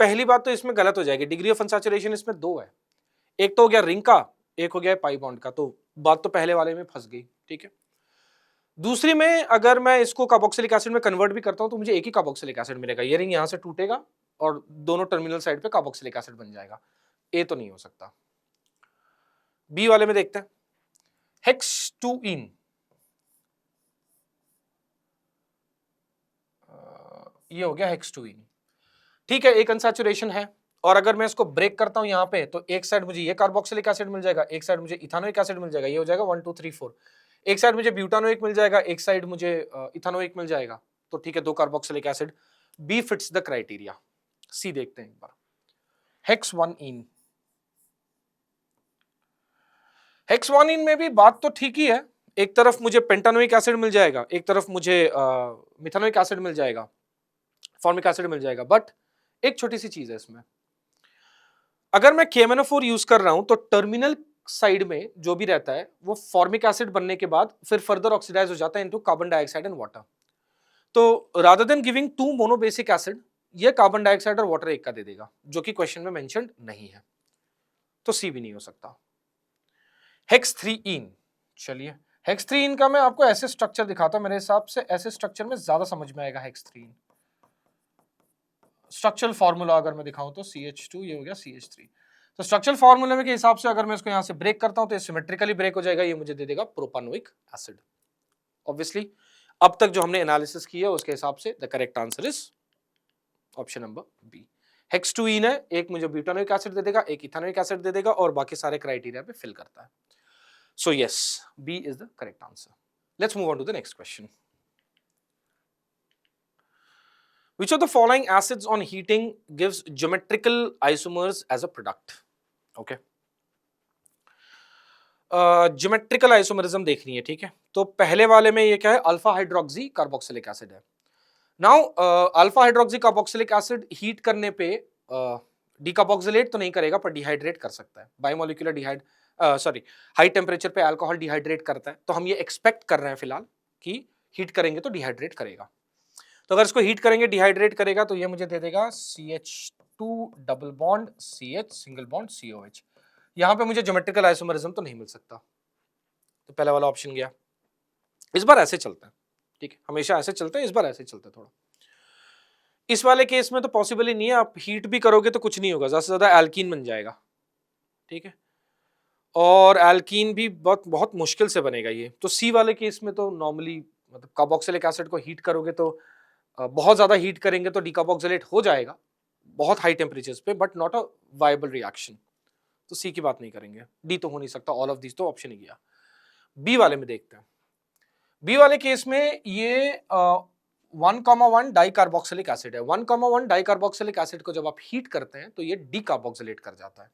पहली बात तो इसमें गलत हो जाएगी, डिग्री ऑफ अनसैचुरेशन इसमें 2 है, एक तो हो गया रिंग का, एक हो गया पाई बॉन्ड का, तो बात तो पहले वाले में फंस गई। ठीक है, दूसरी में अगर मैं इसको कार्बोक्सिलिक एसिड में कन्वर्ट भी करता हूं तो मुझे एक ही कार्बोक्सिलिक एसिड मिलेगा, ये रिंग यहां से टूटेगा और दोनों टर्मिनल साइड पे कार्बोक्सिलिक एसिड बन जाएगा, ए तो नहीं हो सकता। बी वाले में देखते हैं, हेक्स-2-इन, ये हो गया हेक्स-2-इन। ठीक है, एक अनसैचुरेशन है, और अगर मैं इसको ब्रेक करता हूं यहां पे तो एक साइड मुझे ये कार्बोक्सिलिक एसिड मिल जाएगा, एक साइड मुझे इथानोइक एसिड मिल जाएगा, ये हो जाएगा 1 2 3 4, एक साइड मुझे ब्यूटानोइक मिल जाएगा, एक साइड मुझे इथानोइक मिल जाएगा, तो ठीक है 2 carboxylic acid. B fits the criteria. C देखते हैं एक बार, हेक्स-1-इन। हेक्स-1-इन में भी बात तो ठीक ही है, एक तरफ मुझे पेंटानोइक एसिड मिल जाएगा, एक तरफ मुझे मिथानोइक एसिड मिल जाएगा, फॉर्मिक एसिड मिल जाएगा, बट एक छोटी सी चीज है इसमें, अगर मैं KMnO4 यूज कर रहा हूं तो टर्मिनल साइड में जो भी रहता है वो फॉर्मिक एसिड बनने के बाद फिर फर्दर ऑक्सीडाइज हो जाता है into carbon dioxide and water. तो rather than giving 2 monobasic acid, ये कार्बन डाइऑक्साइड और वाटर एक का दे देगा, जो कि क्वेश्चन में मेंशन्ड नहीं है, तो सी भी नहीं हो सकता। हेक्स-3-इन, चलिए हेक्स-3-इन का मैं आपको ऐसे स्ट्रक्चर दिखाता हूं, मेरे हिसाब से ऐसे स्ट्रक्चर में ज्यादा समझ में आएगा। हेक्स-3-इन स्ट्रक्चरल फार्मूला अगर मैं दिखाऊं तो CH2, ये हो गया CH3। तो स्ट्रक्चरल फार्मूले के हिसाब से अगर मैं इसको यहां से ब्रेक करता हूं तो ये सिमेट्रिकली ब्रेक हो जाएगा, ये मुझे दे देगा प्रोपानोइक एसिड। ऑब्वियसली अब तक जो हमने एनालिसिस किया है उसके हिसाब से the correct answer is option number B, hex two ene है, एक मुझे ब्यूटानोइक एसिड दे देगा, एक इथानोइक एसिड दे देगा और बाकी सारे क्राइटेरिया पे फिल करता है. So yes, B is the correct answer. Let's move on to the next question. Which of the following acids on heating gives geometrical isomers as a product? Okay. Geometrical isomerism देखनी है, ठीक है. तो पहले वाले में ये क्या है, अल्फा हाइड्रोक्सी कार्बोक्सिलिक एसिड है. Now alpha hydroxy carboxylic acid heat करने पे डीकार्बोक्सिलेट तो नहीं करेगा पर डिहाइड्रेट कर सकता है. बायोमोलिकुलर हाई टेम्परेचर पे अल्कोहल डिहाइड्रेट करता है, तो हम ये एक्सपेक्ट कर रहे हैं फिलहाल कि हीट करेंगे तो डिहाइड्रेट करेगा. तो अगर इसको हीट करेंगे डिहाइड्रेट करेगा तो ये मुझे दे देगा CH2 double bond CH single bond COH. यहां पे मुझे ज्योमेट्रिकल आइसोमरिज्म तो नहीं मिल सकता, तो पहला वाला ऑप्शन गया. इस बार ऐसे चलता है, ठीक है, हमेशा ऐसे चलता है, इस बार ऐसे चलता है थोड़ा. इस वाले केस में तो पॉसिबल ही नहीं है, आप हीट भी करोगे तो कुछ नहीं होगा, ज्यादा से ज्यादा एल्कीन बन जाएगा, ठीक है, और एल्कीन भी बहुत मुश्किल से बनेगा ये. तो सी वाले केस में तो नॉर्मली मतलब कार्बोक्सिलिक एसिड को हीट करोगे तो बहुत ज्यादा हीट करेंगे तो डीकार्बोक्सिलेट हो जाएगा बहुत हाई टेम्परेचर्स पे, but not a viable reaction. तो सी की बात नहीं करेंगे, डी तो हो नहीं सकता, ऑल ऑफ दिस तो ऑप्शन ही गया. बी वाले में देखते हैं. बी वाले केस में ये 1,1 डाइकार्बोक्सिलिक एसिड है. 1,1 डाइकार्बोक्सिलिक एसिड को जब आप हीट करते हैं तो ये डीकार्बोक्सिलेट कर जाता है,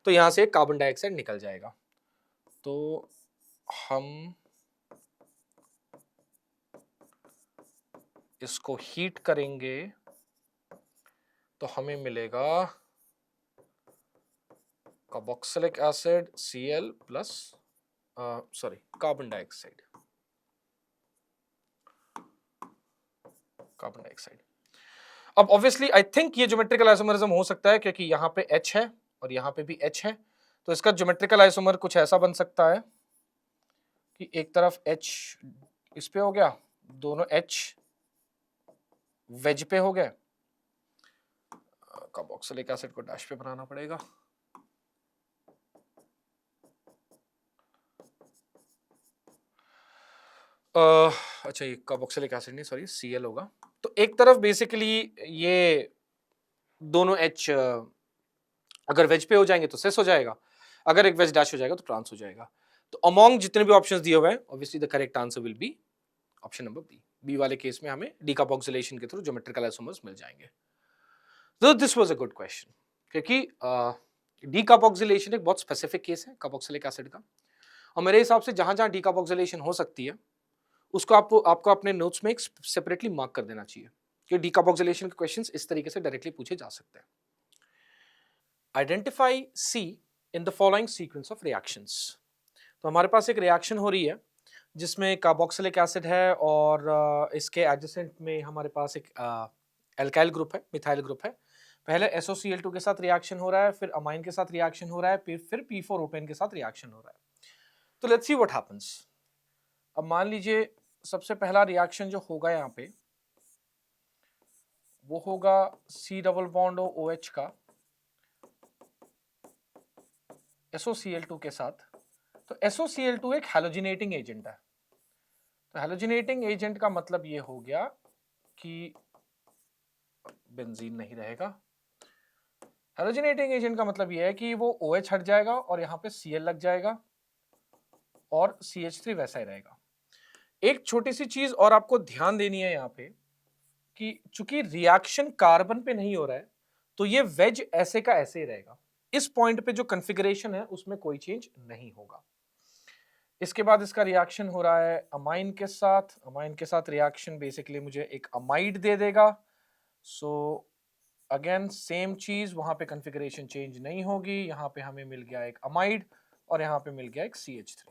तो यहां से कार्बन डाइऑक्साइड निकल जाएगा. तो हम इसको हीट करेंगे तो हमें मिलेगा carboxylic acid Cl plus carbon dioxide. अब ऑब्वियसली आई थिंक ये ज्योमेट्रिकल आइसोमरिज्म हो सकता है क्योंकि यहाँ पे H है और यहाँ पे भी H है, तो इसका ज्योमेट्रिकल आइसोमर कुछ ऐसा बन सकता है कि एक तरफ H इस पे हो गया, दोनों H वेज पे हो गए. कार्बोक्सिलिक एसिड को डैश पे बनाना पड़ेगा. अच्छा ये कार्बोक्सिलिक एसिड नहीं, सॉरी Cl होगा. तो एक तरफ बेसिकली ये दोनों H अगर वेज पे हो जाएंगे तो सेस हो जाएगा, अगर एक वेज डैश हो जाएगा तो ट्रांस हो जाएगा. तो अमॉन्ग जितने भी ऑप्शंस दिए हुए हैं obviously the correct answer will be option number B. B वाले केस में हमें डीकार्बोक्सिलेशन के थ्रू ज्योमेट्रिकल आइसोमर्स मिल जाएंगे. तो this was a good question क्योंकि डीकार्बोक्सिलेशन एक बहुत स्पेसिफिक केस है कार्बोक्सिलिक एसिड का, और मेरे हिसाब से जहां जहां डीकार्बोक्सिलेशन हो सकती है उसको आपको अपने नोट्स में एक सेपरेटली मार्क कर देना चाहिए कि डीकार्बोक्सिलेशन के क्वेश्चंस इस तरीके से डायरेक्टली पूछे जा सकते हैं. Identify C in the following sequence of reactions. तो हमारे पास एक रिएक्शन हो रही है जिसमें कार्बोक्सिलिक एसिड है और इसके एडजेसेंट में हमारे पास एक एल्काइल ग्रुप है, मिथाइल ग्रुप है. पहले SOCl2 के साथ रिएक्शन हो रहा है, फिर अमाइन के साथ रिएक्शन हो रहा है, फिर P4O10 के साथ रिएक्शन हो रहा है. तो लेट्स सी व्हाट हैपेंस. अब मान लीजिए सबसे पहला रिएक्शन जो होगा यहाँ पे वो होगा C डबल बॉन्ड OH का SOCl2 के साथ. तो SOCl2 एक हैलोजिनेटिंग एजेंट है. तो हैलोजिनेटिंग एजेंट का मतलब ये हो गया कि बेंजीन नहीं रहेगा. हैलोजिनेटिंग एजेंट का मतलब ये है कि वो OH हट जाएगा और यहाँ पे Cl लग जाएगा और CH3 वैसा ही रहेगा. एक छोटी सी चीज और आपको ध्यान देनी है यहाँ पे कि चूंकि रिएक्शन कार्बन पे नहीं हो रहा है तो ये वेज ऐसे का ऐसे ही रहेगा. इस पॉइंट पे जो कॉन्फ़िगरेशन है उसमें कोई चेंज नहीं होगा. इसके बाद इसका रिएक्शन हो रहा है अमाइन के साथ रिएक्शन बेसिकली मुझे एक अमाइड दे देगा. सो अगेन सेम चीज, वहां पे कॉन्फ़िगरेशन चेंज नहीं होगी. यहाँ पे हमें मिल गया एक अमाइड और यहाँ पे मिल गया एक CH3.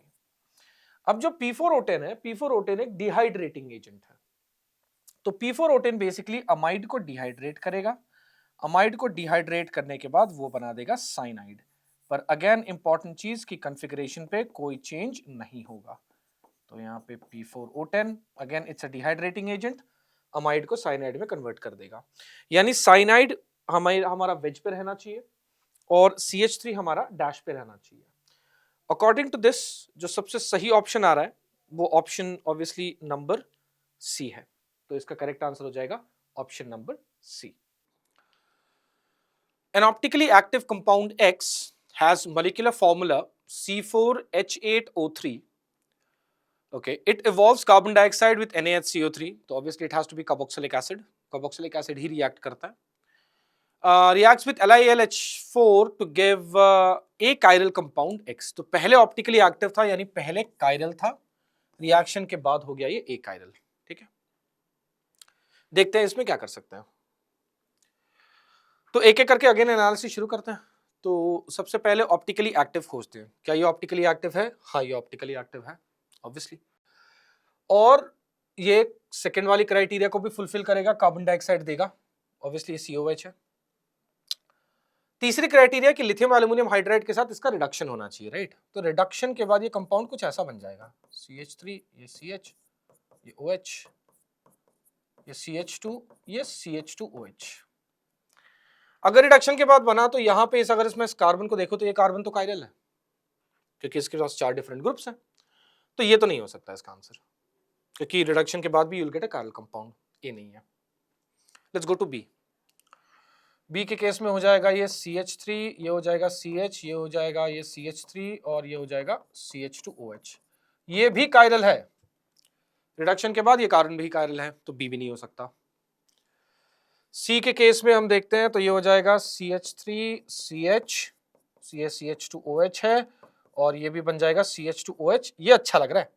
अब जो P4O10 है, P4O10 एक डिहाइड्रेटिंग एजेंट है. तो P4O10 बेसिकली अमाइड को डिहाइड्रेट करेगा. अमाइड को डिहाइड्रेट करने के बाद वो बना देगा साइनाइड. पर अगेन इंपॉर्टेंट चीज की कॉन्फ़िगरेशन पे कोई चेंज नहीं होगा. तो यहाँ पे P4O10 again it's a dehydrating agent, amide को साइनाइड में कन्वर्ट कर देगा. यानी साइनाइड हमारा वेज पे रहना चाहिए और CH3 हमारा डैश पे रहना चाहिए. अकॉर्डिंग टू दिस जो सबसे सही ऑप्शन आ रहा है वो ऑप्शन ऑब्वियसली नंबर सी है. तो इसका करेक्ट आंसर हो जाएगा option number C. An optically active compound X has molecular formula C4H8O3. Okay, it evolves carbon dioxide with NaHCO3, तो obviously it has to be carboxylic acid. Carboxylic acid he react करता है. Reacts with LiLH4 to give a chiral compound X. तो पहले ऑप्टिकली एक्टिव था, यानी पहले कायरल था, रिएक्शन के बाद हो गया ये ए कायरल. ठीक है, देखते हैं इसमें क्या कर सकते हैं. तो एक एक करके अगेन एनालिसिस शुरू करते हैं. तो सबसे पहले ऑप्टिकली एक्टिव खोजते हैं. क्या ये ऑप्टिकली एक्टिव है? हाँ, ये ऑप्टिकली एक्टिव है ऑब्वियसली, और ये सेकेंड वाली क्राइटेरिया को भी फुलफिल करेगा, कार्बन डाइऑक्साइड देगा, ऑब्वियसली ये COH है. तीसरी क्राइटेरिया कि लिथियम एल्यूमिनियम हाइड्राइड के साथ इसका रिडक्शन होना चाहिए, राइट. तो रिडक्शन के बाद ये कंपाउंड कुछ ऐसा बन जाएगा, CH3, ये CH, ये OH, ये CH2, ये CH2OH. अगर रिडक्शन के बाद बना तो यहाँ पे अगर इसमें इस कार्बन को देखो तो ये कार्बन तो कायरल है, क्योंकि इसके पास 4 डिफरेंट ग्रुप्स हैं. तो ये तो नहीं हो सकता इसका आंसर, क्योंकि रिडक्शन के बाद भी you'll get a chiral compound. ये नहीं है. Let's go to B. B के केस में हो जाएगा ये CH3, ये हो जाएगा CH, ये हो जाएगा ये CH3, और ये हो जाएगा CH2OH. ये भी कायरल है, रिडक्शन के बाद ये कार्बन भी कायरल है, तो बी भी नहीं हो सकता. सी के केस में हम देखते हैं तो ये हो जाएगा CH3, CH, CH2OH है, और ये भी बन जाएगा CH2OH. ये अच्छा लग रहा है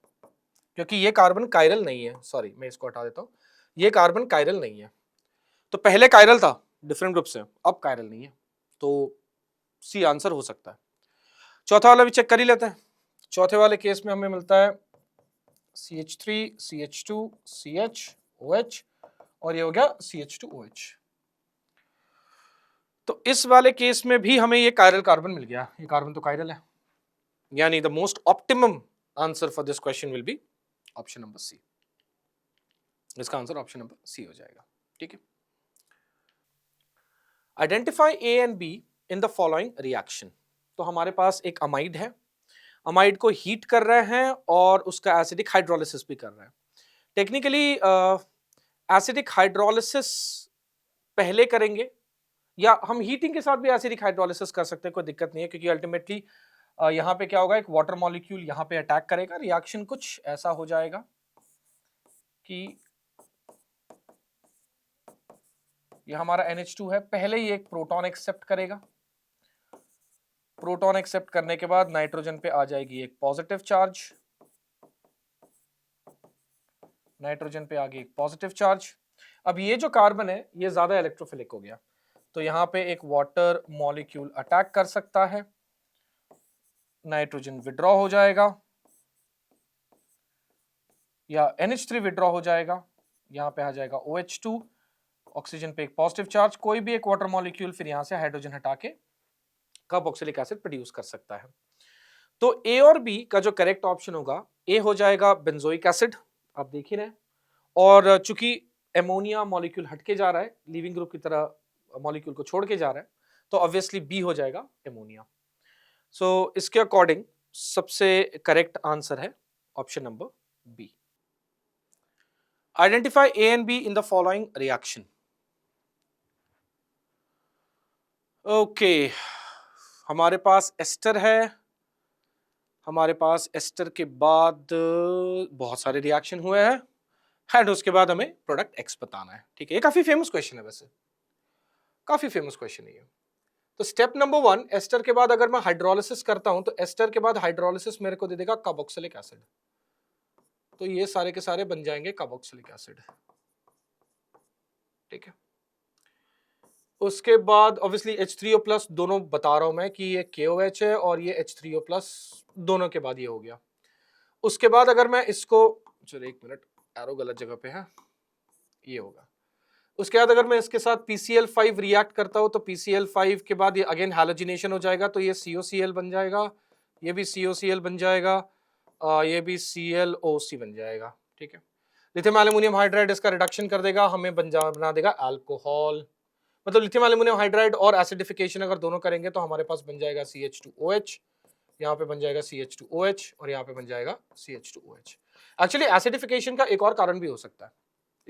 क्योंकि ये कार्बन कायरल नहीं है. सॉरी, मैं इसको हटा देता हूँ. ये कार्बन कायरल नहीं है. तो पहले कायरल था डिफरेंट ग्रुप से, अब कायरल नहीं है, तो सी आंसर हो सकता है. चौथा वाला भी चेक कर ही लेते हैं. चौथे वाले केस में हमें मिलता है CH3, CH2, CH, OH, और ये हो गया CH2OH. तो इस वाले केस में भी हमें ये कायरल कार्बन मिल गया. ये कार्बन तो कायरल है, यानी the most optimum answer for this question will be option number C. इसका आंसर ऑप्शन नंबर सी हो जाएगा. ठीक है. Identify A and B in the following reaction. तो हमारे पास एक अमाइड है, अमाइड को हीट कर रहे हैं और उसका एसिडिक हाइड्रोलिसिस भी कर रहे हैं. टेक्निकली एसिडिक हाइड्रोलिसिस पहले करेंगे, या हम हीटिंग के साथ भी एसिडिक हाइड्रोलिसिस कर सकते हैं, कोई दिक्कत नहीं है, क्योंकि अल्टीमेटली यहाँ पे क्या होगा, एक वाटर मॉलिक्यूल यहाँ पे अटैक करेगा. रिएक्शन कुछ ऐसा हो जाएगा कि ये हमारा NH2 है, पहले ही एक प्रोटॉन एक्सेप्ट करेगा. प्रोटॉन एक्सेप्ट करने के बाद नाइट्रोजन पे आ जाएगी एक पॉजिटिव चार्ज, नाइट्रोजन पे आ गई एक पॉजिटिव चार्ज. अब ये जो कार्बन है ये ज्यादा इलेक्ट्रोफिलिक हो गया, तो यहाँ पे एक वाटर मॉलिक्यूल अटैक कर सकता है, नाइट्रोजन विड्रॉ हो जाएगा, या NH3 विड्रॉ हो जाएगा, यहाँ पे आ जाएगा OH2, ऑक्सीजन पे एक पॉजिटिव चार्ज, कोई भी एक वाटर मॉलिक्यूल फिर यहाँ से हाइड्रोजन हटा के कार्बोक्सिलिक एसिड प्रोड्यूस कर सकता है. तो ए और बी का जो करेक्ट ऑप्शन होगा, ए हो जाएगा बेंजोइक एसिड, आप देख ही रहे हैं, और चूंकि एमोनिया मॉलिक्यूल हटके जा रहा है, लीविंग ग्रुप की तरह मॉलिक्यूल को छोड़ के जा रहा है, तो ऑब्वियसली बी हो जाएगा एमोनिया. सो इसके अकॉर्डिंग सबसे करेक्ट आंसर है option number B. Identify A and B in the following reaction. Okay, हमारे पास एस्टर है, हमारे पास एस्टर के बाद बहुत सारे रिएक्शन हुए हैं, एंड उसके बाद हमें प्रोडक्ट एक्स बताना है. ठीक है, ये काफी फेमस क्वेश्चन है, वैसे काफी फेमस क्वेश्चन है ये. तो स्टेप नंबर 1, एस्टर के बाद अगर मैं हाइड्रोलिसिस करता हूं तो एस्टर के बाद हाइड्रोलिसिस मेरे को दे देगा कार्बोक्सिलिक एसिड. तो ये सारे के सारे बन जाएंगे कार्बोक्सिलिक एसिड. ठीक है. उसके बाद ऑब्वियसली H3O+ दोनों बता रहा हूं मैं कि ये KOH है, और ये H3O+, दोनों के बाद ये हो गया. उसके बाद अगर मैं इसको, चलो एक मिनट, एरो गलत जगह पे है, ये होगा. उसके बाद अगर मैं इसके साथ PCl5 रिएक्ट करता हूं तो PCl5 के बाद ये अगेन हैलोजिनेशन हो जाएगा, तो ये COCl बन जाएगा, ये भी COCl बन जाएगा, ये भी ClOC बन जाएगा. ठीक है. लिथियम एल्यूमिनियम हाइड्राइड इसका रिडक्शन कर देगा, हमें बना देगा अल्कोहल. मतलब लिथियम एल्यूमिनियम हाइड्राइड और एसिडिफिकेशन अगर दोनों करेंगे तो हमारे पास बन जाएगा CH2OH, यहाँ पे बन जाएगा CH2OH, और यहाँ पे बन जाएगा CH2OH. एक्चुअली एसिडिफिकेशन का एक और कारण भी हो सकता है.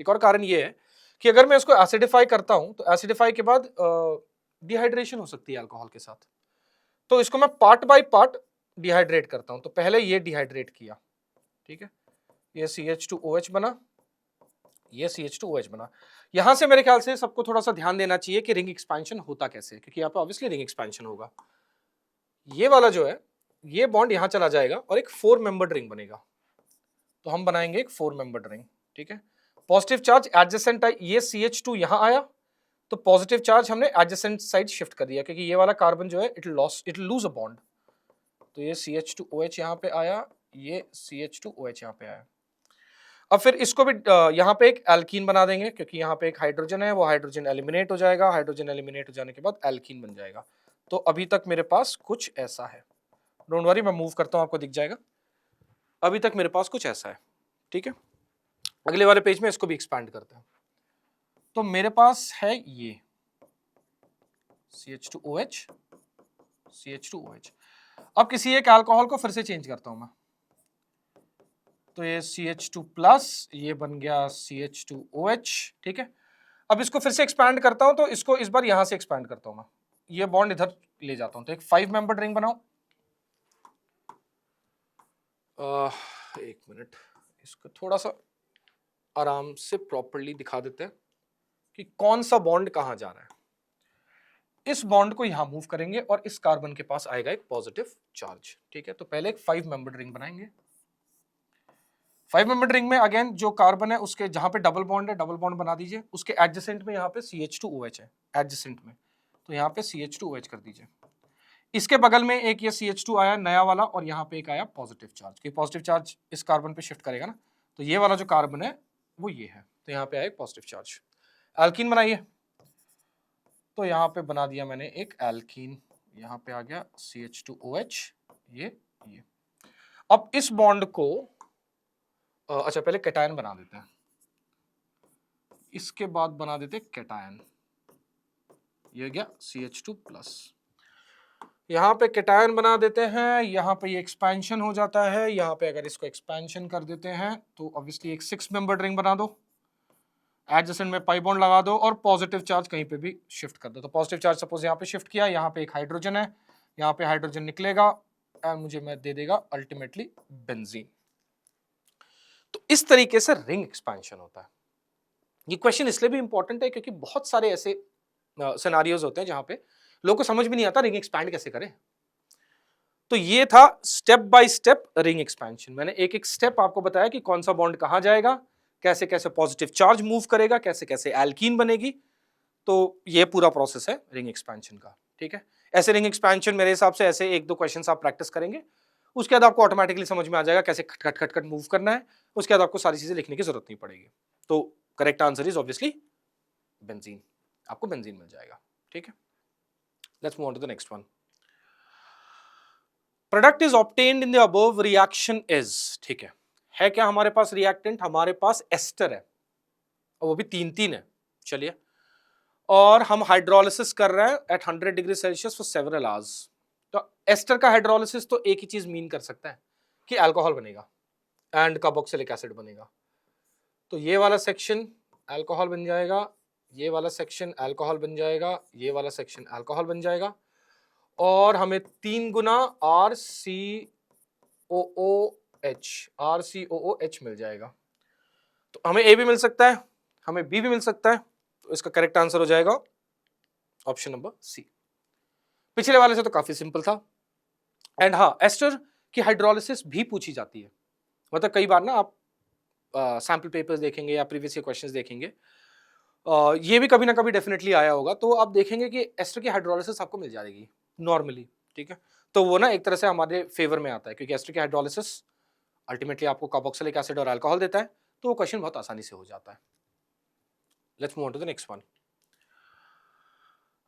एक और कारण ये है कि अगर मैं इसको एसिडिफाई करता हूं तो एसिडिफाई के बाद डिहाइड्रेशन हो सकती है अल्कोहल के साथ। तो इसको मैं पार्ट बाय पार्ट डिहाइड्रेट करता हूं। तो पहले ये डिहाइड्रेट किया, ठीक है, ये CH2OH बना, ये CH2OH बना। यहां से मेरे ख्याल से सबको थोड़ा सा ध्यान देना चाहिए कि रिंग एक्सपेंशन होता कैसे है, क्योंकि यहाँ पे ऑब्वियसली रिंग एक्सपेंशन होगा। ये वाला जो है, ये बॉन्ड यहां चला जाएगा और एक 4 मेंबर्ड रिंग बनेगा। तो हम बनाएंगे एक 4 मेंबर्ड रिंग, ठीक है। पॉजिटिव चार्ज एडजेसेंट, ये CH2 यहां आया, तो पॉजिटिव चार्ज हमने एडजेसेंट साइड शिफ्ट कर दिया, क्योंकि ये वाला कार्बन जो है इट लूज अ बॉन्ड। तो ये CH2OH यहाँ पे आया, ये CH2OH यहाँ पे आया। अब फिर इसको भी यहाँ पे एक एल्कीन बना देंगे, क्योंकि यहाँ पे एक हाइड्रोजन है, वो हाइड्रोजन एलिमिनेट हो जाएगा, हाइड्रोजन एलिमिनेट हो जाने के बाद एल्कीन बन जाएगा। तो अभी तक मेरे पास कुछ ऐसा है, डोंट वरी, मैं मूव करता हूँ आपको दिख जाएगा। अभी तक मेरे पास कुछ ऐसा है, ठीक है। अगले वाले पेज में इसको भी एक्सपैंड करते हैं। तो मेरे पास है ये CH2OH, CH2OH। अब किसी एक अल्कोहल को फिर से चेंज करता हूं मैं, तो ये CH2+, ये बन गया CH2OH, ठीक है। अब इसको फिर से एक्सपैंड करता हूं, तो इसको इस बार यहां से एक्सपैंड करता हूं मैं, ये बॉन्ड इधर ले जाता हूं, तो एक 5 मेंबर्ड रिंग बनाऊं। एक मिनट, इसको थोड़ा सा आराम से प्रॉपर्ली दिखा देते हैं कि कौन सा बॉन्ड कहां जा रहा है। इस बॉन्ड को यहां मूव करेंगे और इस कार्बन के पास आएगा एक पॉजिटिव चार्ज, ठीक है। तो पहले एक 5 मेंबर्ड रिंग बनाएंगे। 5 मेंबर्ड रिंग में अगेन जो कार्बन है उसके जहां पे डबल बॉन्ड है, डबल बॉन्ड बना दीजिए। उसके एडजेसेंट में यहाँ पे CH2OH है, एडजेसेंट में, तो यहाँ पे CH2OH कर दीजिए। इसके बगल में एक ये CH2 आया नया वाला, और यहाँ पे एक आया पॉजिटिव चार्ज, कि पॉजिटिव चार्ज इस कार्बन पे शिफ्ट करेगा ना, तो ये वाला जो कार्बन है वो ये है, तो यहाँ पे आया एक पॉजिटिव चार्ज। एल्कीन बनाइए, तो यहाँ पे बना दिया मैंने एक एल्कीन, यहाँ पे आ गया CH2OH, ये। अब इस बॉन्ड को अच्छा पहले कैटायन बना देते हैं, इसके बाद बना देते हैं कैटायन, ये गया CH2+। यहाँ पे कैटायन बना देते हैं, यहाँ पे ये एक्सपेंशन हो जाता है, यहाँ पे अगर इसको एक्सपेंशन कर देते हैं तो ऑब्वियसली एक 6 मेंबर्ड रिंग बना दो, एडजेसेंट में पाई बॉन्ड लगा दो और पॉजिटिव चार्ज कहीं पे भी शिफ्ट कर दो। तो पॉजिटिव चार्ज सपोज यहाँ पे शिफ्ट किया, यहाँ पे एक हाइड्रोजन है, यहाँ पे हाइड्रोजन निकलेगा और मुझे मैं दे देगा अल्टीमेटली बेंजीन। तो इस तरीके से रिंग एक्सपेंशन होता है। ये क्वेश्चन इसलिए भी इंपॉर्टेंट है क्योंकि बहुत सारे ऐसे सिनेरियोज होते हैं जहां पे लोगों को समझ भी नहीं आता रिंग एक्सपैंड कैसे करें। तो ये था step by step ring expansion. मैंने एक एक स्टेप आपको बताया कि कौन सा बॉन्ड कहां जाएगा, कैसे कैसे पॉजिटिव चार्ज मूव करेगा, कैसे कैसे एल्कीन बनेगी। तो ये पूरा प्रोसेस है रिंग एक्सपेंशन का, ठीक है। ऐसे रिंग एक्सपेंशन मेरे हिसाब से ऐसे 1-2 क्वेश्चंस आप प्रैक्टिस करेंगे, उसके बाद आपको ऑटोमेटिकली समझ में आ जाएगा कैसे खट खट खट मूव करना है। उसके बाद आपको सारी चीजें लिखने की जरूरत नहीं पड़ेगी। तो correct answer is obviously benzene, आपको बेंजीन मिल जाएगा, ठीक है। Let's move on to the next one. Product is obtained in the above reaction is, ठीक है क्या हमारे पास रिएक्टेंट? हमारे पास एस्टर है और वो भी 3 है, चलिए। और हम हाइड्रोलिसिस कर रहे हैं at 100 degree Celsius for several hours. तो एस्टर का हाइड्रोलिसिस तो एक ही चीज मीन कर सकता है कि अल्कोहल बनेगा एंड कार्बोक्सिलिक एसिड बनेगा। तो ये वाला सेक्शन अल्कोहल बन जाएगा, ये वाला सेक्शन अल्कोहल बन जाएगा, ये वाला सेक्शन अल्कोहल बन जाएगा, और हमें 3 गुना RCOOH मिल जाएगा। तो हमें A भी मिल सकता है, हमें B भी मिल सकता है। तो इसका करेक्ट आंसर हो जाएगा ऑप्शन नंबर C। पिछले वाले से तो काफी सिंपल था। एंड हाँ, एस्टर की हाइड्रोलिसिस भी पूछी जाती है। मतलब कई बार ना आप सैंपल पेपर्स देखेंगे या प्रीवियस ईयर क्वेश्चंस देखेंगे, ये भी कभी ना कभी डेफिनेटली आया होगा। तो आप देखेंगे कि एस्टर की हाइड्रोलिसिस आपको मिल जाएगी नॉर्मली, ठीक है। तो वो ना एक तरह से हमारे फेवर में आता है क्योंकि एस्टर की हाइड्रोलिसिस अल्टीमेटली आपको कार्बोक्सिलिक एसिड और अल्कोहल देता है। तो वो क्वेश्चन बहुत आसानी से हो जाता है। Let's move on to the next one.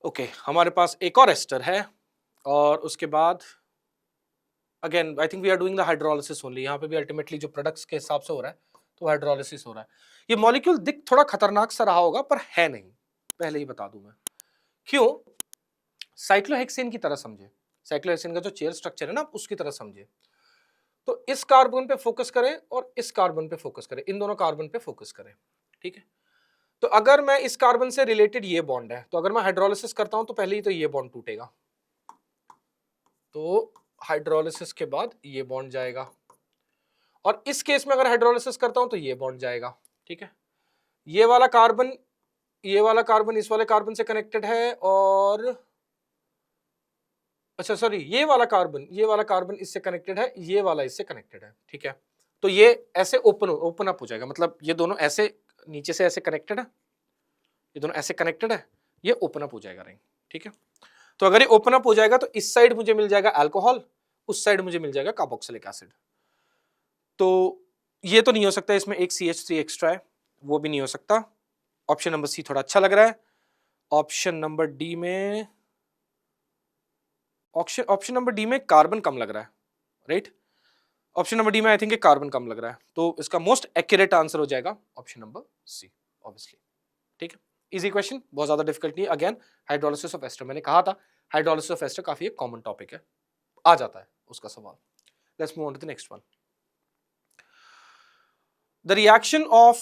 Okay, हमारे पास एक और एस्टर है और उसके बाद again I think we are doing the hydrolysis only. यहाँ पे भी अल्टीमेटली जो प्रोडक्ट्स के हिसाब से हो रहा है तो हाइड्रोलिसिस हो रहा है। ये मॉलिक्यूल दिख थोड़ा खतरनाक सा रहा होगा पर है नहीं, पहले ही बता दूं मैं। क्यों? साइक्लोहेक्सेन की तरह समझे, साइक्लोहेक्सेन का जो चेयर स्ट्रक्चर है ना, उसकी तरह समझे। तो इस कार्बन पे फोकस करें और इस कार्बन पे फोकस करें, इन दोनों कार्बन पे फोकस करें, ठीक है। तो अगर मैं इस कार्बन से रिलेटेड ये बॉन्ड है, तो अगर मैं हाइड्रोलिसिस करता हूं तो पहले ही तो ये बॉन्ड टूटेगा, तो हाइड्रोलिसिस के बाद ये बॉन्ड जाएगा, और इस केस में अगर हाइड्रोलिसिस करता हूं तो ये बॉन्ड जाएगा, ठीक है। ये वाला कार्बन इस वाले कार्बन से कनेक्टेड है, और अच्छा सॉरी, ये वाला कार्बन इससे कनेक्टेड है, ये वाला इससे कनेक्टेड है, ठीक है। तो ये ऐसे ओपन अप हो जाएगा, मतलब ये दोनों ऐसे नीचे से ऐसे कनेक्टेड है, ये दोनों ऐसे कनेक्टेड है, ये ओपन अप हो जाएगा रिंग, ठीक है। तो अगर ये ओपन अप हो जाएगा तो इस साइड मुझे मिल जाएगा अल्कोहल, उस साइड मुझे मिल जाएगा कार्बोक्सिलिक एसिड। तो ये तो नहीं हो सकता, इसमें एक CH3 एक्स्ट्रा है, वो भी नहीं हो सकता। ऑप्शन नंबर सी थोड़ा अच्छा लग रहा है। ऑप्शन नंबर डी में कार्बन कम लग रहा है, राइट। ऑप्शन नंबर डी में आई थिंक कार्बन कम लग रहा है, तो इसका मोस्ट एक्यूरेट आंसर हो जाएगा ऑप्शन नंबर सी, ऑब्वियसली, ठीक है। इजी क्वेश्चन, बहुत ज्यादा डिफिकल्ट नहीं। अगेन हाइड्रोलिसिस ऑफ एस्टर, मैंने कहा था हाइड्रोलिसिस ऑफ एस्टर काफी एक कॉमन टॉपिक है, आ जाता है उसका सवाल। Let's move on to the next one. The reaction of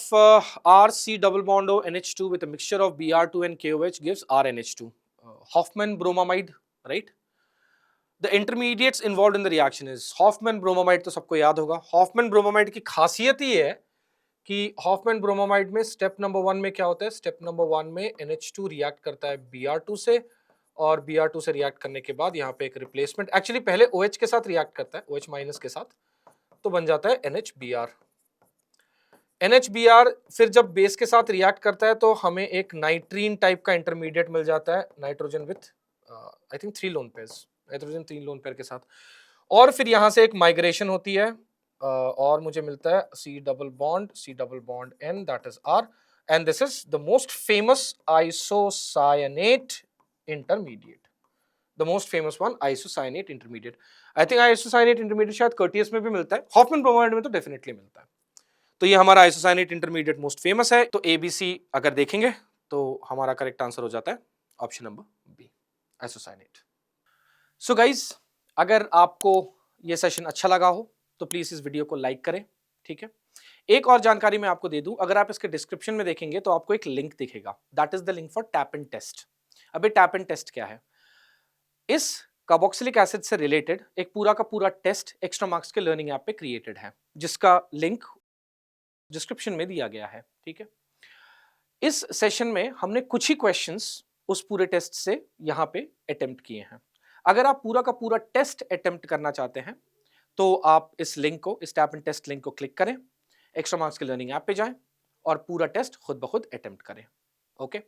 RC double bond O NH2 with a mixture of Br2 and KOH gives RNH2. Hoffman bromamide, right? The intermediates involved in the reaction is Hoffman bromamide, तो सबको याद होगा। Hoffman bromamide की खासियत ये है कि Hoffman bromamide में स्टेप नंबर 1 में क्या होता है, स्टेप नंबर 1 में NH2 रिएक्ट करता है Br2 से, और Br2 से रिएक्ट करने के बाद यहाँ पे एक रिप्लेसमेंट, एक्चुअली पहले OH के साथ रिएक्ट करता है, OH माइनस के साथ, तो बन जाता है NHBr। NHBr फिर जब बेस के साथ रिएक्ट करता है तो हमें एक नाइट्रीन टाइप का इंटरमीडिएट मिल जाता है, nitrogen with I think 3 lone pairs, nitrogen 3 lone pair के साथ, और फिर यहाँ से एक माइग्रेशन होती है, और मुझे मिलता है C double bond N, that is R, and this is the most famous isocyanate intermediate, the most famous one, isocyanate intermediate. I think isocyanate intermediate शायद कर्टियस में भी मिलता है, हॉफमैन ब्रोमाइड में तो डेफिनेटली मिलता है। तो ये हमारा आइसोसायनेट इंटरमीडिएट मोस्ट फेमस है। तो ABC अगर देखेंगे तो हमारा करेक्ट आंसर हो जाता है option number B, isocyanate. So guys, अगर आपको ये सेशन अच्छा लगा हो तो प्लीज इस वीडियो को लाइक करें, ठीक है। एक और जानकारी मैं आपको दे दूं, अगर आप इसके डिस्क्रिप्शन में देखेंगे तो आपको एक लिंक दिखेगा, that is the link for tap and test. अबे टैप एंड टेस्ट क्या है? इस कार्बोक्सिलिक एसिड से रिलेटेड एक पूरा का पूरा टेस्ट एक्स्ट्रा मार्क्स के लर्निंग ऐप पे क्रिएटेड है, जिसका लिंक डिस्क्रिप्शन में दिया गया है, ठीक है। इस सेशन में हमने कुछ ही क्वेश्चंस उस पूरे टेस्ट से यहाँ पे अटेम्प्ट किए हैं। अगर आप पूरा का पूरा टेस्ट अटेम्प्ट करना चाहते हैं तो आप इस लिंक को, इस टैप एंड टेस्ट लिंक को क्लिक करें, एक्स्ट्रा मार्क्स के लर्निंग ऐप पे जाएं और पूरा टेस्ट खुद ब खुद अटेम्प्ट करें, ओके।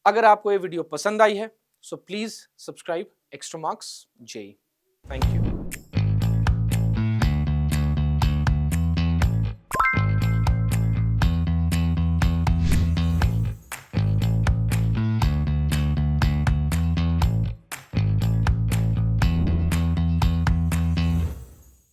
अगर आपको ये वीडियो पसंद आई है so please subscribe extra marks JEE. Thank you.